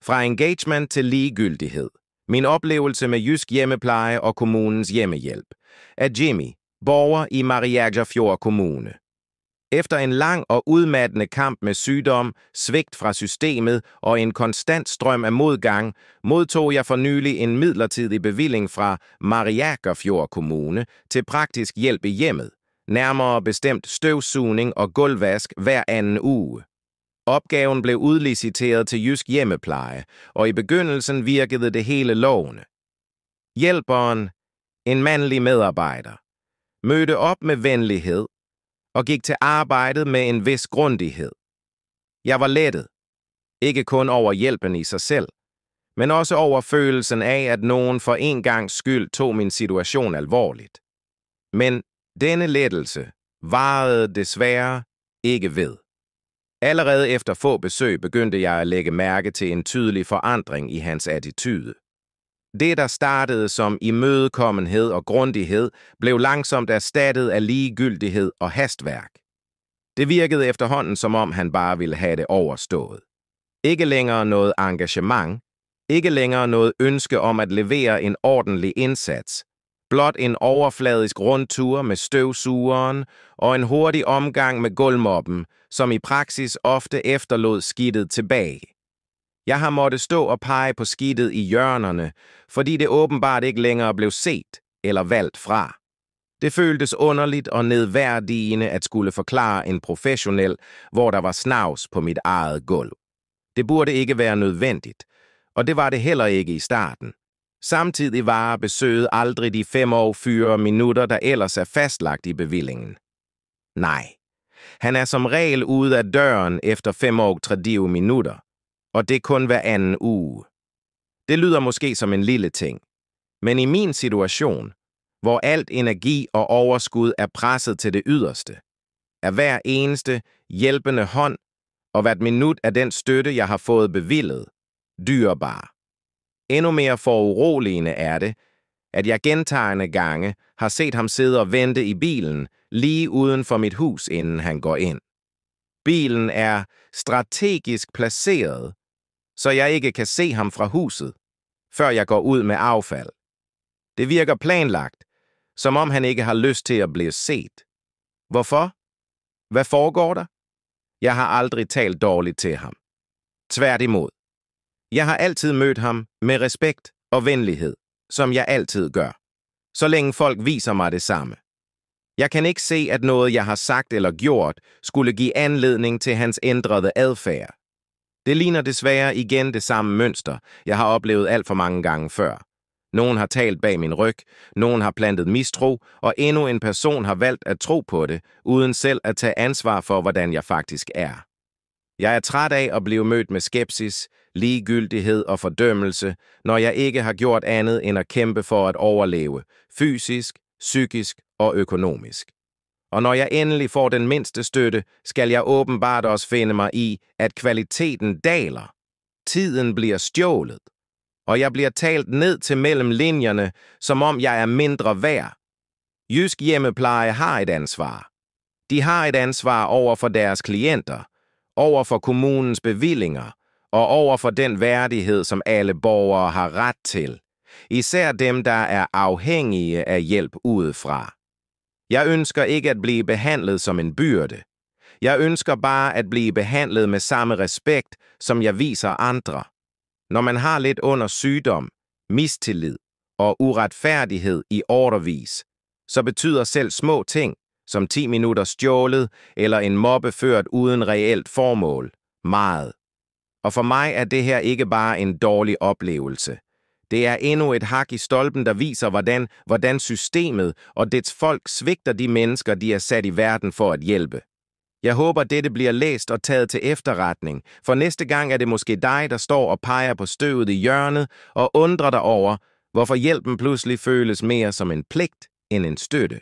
Fra engagement til ligegyldighed. Min oplevelse med Jysk Hjemmepleje og kommunens hjemmehjælp. Af Jimmy, borger i Mariagerfjord Kommune. Efter en lang og udmattende kamp med sygdom, svigt fra systemet og en konstant strøm af modgang, modtog jeg for nylig en midlertidig bevilling fra Mariagerfjord Kommune til praktisk hjælp i hjemmet, nærmere bestemt støvsugning og gulvvask hver anden uge. Opgaven blev udliciteret til Jysk Hjemmepleje, og i begyndelsen virkede det hele lovende. Hjælperen, en mandlig medarbejder, mødte op med venlighed og gik til arbejdet med en vis grundighed. Jeg var lettet, ikke kun over hjælpen i sig selv, men også over følelsen af, at nogen for en gangs skyld tog min situation alvorligt. Men denne lettelse varede desværre ikke ved. Allerede efter få besøg begyndte jeg at lægge mærke til en tydelig forandring i hans attitude. Det, der startede som imødekommenhed og grundighed, blev langsomt erstattet af ligegyldighed og hastværk. Det virkede efterhånden, som om han bare ville have det overstået. Ikke længere noget engagement, ikke længere noget ønske om at levere en ordentlig indsats, blot en overfladisk rundtur med støvsugeren og en hurtig omgang med gulvmoppen, som i praksis ofte efterlod skidtet tilbage. Jeg har måttet stå og pege på skidtet i hjørnerne, fordi det åbenbart ikke længere blev set eller valgt fra. Det føltes underligt og nedværdigende at skulle forklare en professionel, hvor der var snavs på mit eget gulv. Det burde ikke være nødvendigt, og det var det heller ikke i starten. Samtidig varer besøget aldrig de 45 minutter, der ellers er fastlagt i bevillingen. Nej, han er som regel ude af døren efter 35 minutter, og det kun hver anden uge. Det lyder måske som en lille ting, men i min situation, hvor alt energi og overskud er presset til det yderste, er hver eneste hjælpende hånd og hvert minut af den støtte, jeg har fået bevillet, dyrebar. Endnu mere foruroligende er det, at jeg gentagne gange har set ham sidde og vente i bilen lige uden for mit hus, inden han går ind. Bilen er strategisk placeret, så jeg ikke kan se ham fra huset, før jeg går ud med affald. Det virker planlagt, som om han ikke har lyst til at blive set. Hvorfor? Hvad foregår der? Jeg har aldrig talt dårligt til ham. Tværtimod. Jeg har altid mødt ham med respekt og venlighed, som jeg altid gør, så længe folk viser mig det samme. Jeg kan ikke se, at noget, jeg har sagt eller gjort, skulle give anledning til hans ændrede adfærd. Det ligner desværre igen det samme mønster, jeg har oplevet alt for mange gange før. Nogen har talt bag min ryg, nogen har plantet mistro, og endnu en person har valgt at tro på det, uden selv at tage ansvar for, hvordan jeg faktisk er. Jeg er træt af at blive mødt med skepsis, ligegyldighed og fordømmelse, når jeg ikke har gjort andet end at kæmpe for at overleve, fysisk, psykisk og økonomisk. Og når jeg endelig får den mindste støtte, skal jeg åbenbart også finde mig i, at kvaliteten daler. Tiden bliver stjålet, og jeg bliver talt ned til mellem linjerne, som om jeg er mindre værd. Jysk Hjemmepleje har et ansvar. De har et ansvar over for deres klienter, over for kommunens bevillinger og over for den værdighed, som alle borgere har ret til. Især dem, der er afhængige af hjælp udefra. Jeg ønsker ikke at blive behandlet som en byrde. Jeg ønsker bare at blive behandlet med samme respekt, som jeg viser andre. Når man har lidt under sygdom, mistillid og uretfærdighed i årevis, så betyder selv små ting, som 10 minutter stjålet eller en mobbe ført uden reelt formål, meget. Og for mig er det her ikke bare en dårlig oplevelse. Det er endnu et hak i stolpen, der viser, hvordan systemet og dets folk svigter de mennesker, de er sat i verden for at hjælpe. Jeg håber, dette bliver læst og taget til efterretning, for næste gang er det måske dig, der står og peger på støvet i hjørnet og undrer dig over, hvorfor hjælpen pludselig føles mere som en pligt end en støtte.